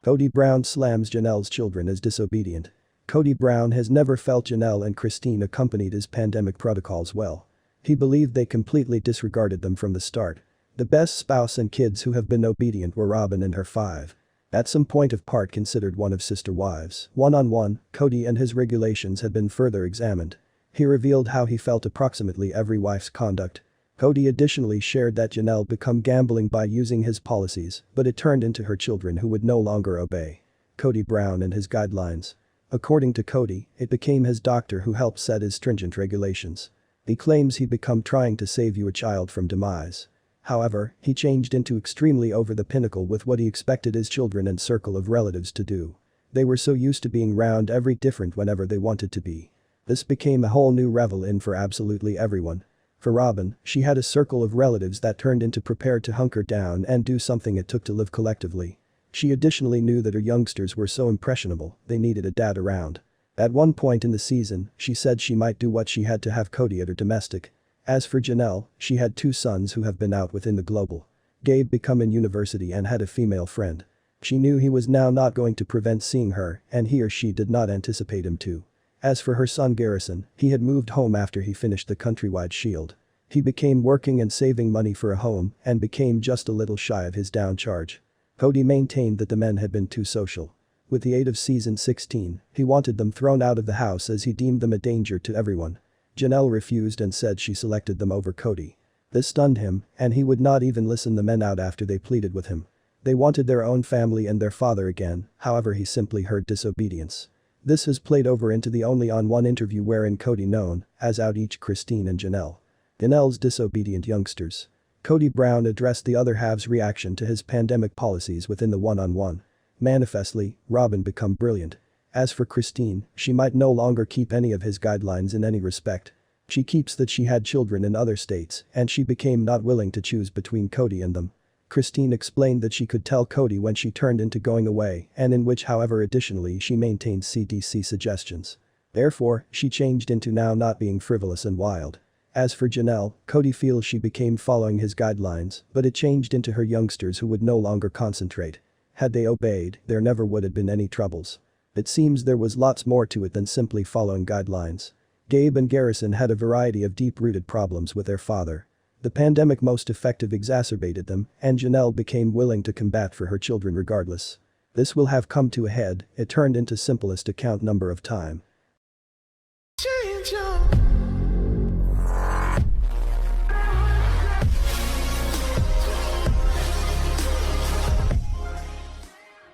Kody Brown slams Janelle's children as disobedient. Kody Brown has never felt Janelle and Christine accompanied his pandemic protocols well. He believed they completely disregarded them from the start. The best spouse and kids who have been obedient were Robin and her 5. At some point of part considered one of sister wives. One-on-one, Kody and his regulations had been further examined. He revealed how he felt approximately every wife's conduct. Kody additionally shared that Janelle become gambling by using his policies, but it turned into her children who would no longer obey. Kody Brown and his guidelines. According to Kody, it became his doctor who helped set his stringent regulations. He claims he become trying to save you a child from demise. However, he changed into extremely over the pinnacle with what he expected his children and circle of relatives to do. They were so used to being round every different whenever they wanted to be. This became a whole new revel in for absolutely everyone. For Robin, she had a circle of relatives that turned into prepared to hunker down and do something it took to live collectively. She additionally knew that her youngsters were so impressionable, they needed a dad around. At one point in the season, she said she might do what she had to have Kody at her domestic. As for Janelle, she had 2 sons who have been out within the global. Gabe become in university and had a female friend. She knew he was now not going to prevent seeing her and he or she did not anticipate him to. As for her son Garrison, he had moved home after he finished the countrywide shield. He became working and saving money for a home and became just a little shy of his down charge. Kody maintained that the men had been too social. With the aid of season 16, he wanted them thrown out of the house as he deemed them a danger to everyone. Janelle refused and said she selected them over Kody. This stunned him, and he would not even listen the men out after they pleaded with him. They wanted their own family and their father again, however he simply heard disobedience. This has played over into the only on-one interview wherein Kody known as out each Christine and Janelle. Janelle's disobedient youngsters. Kody Brown addressed the other half's reaction to his pandemic policies within the one-on-one. Manifestly, Robin become brilliant. As for Christine, she might no longer keep any of his guidelines in any respect. She keeps that she had children in other states and she became not willing to choose between Kody and them. Christine explained that she could tell Kody when she turned into going away and in which however additionally she maintained CDC suggestions. Therefore, she changed into now not being frivolous and wild. As for Janelle, Kody feels she became following his guidelines, but it changed into her youngsters who would no longer concentrate. Had they obeyed, there never would have been any troubles. It seems there was lots more to it than simply following guidelines. Gabe and Garrison had a variety of deep-rooted problems with their father. The pandemic most effective exacerbated them, and Janelle became willing to combat for her children regardless. This will have come to a head, it turned into simplest account number of time.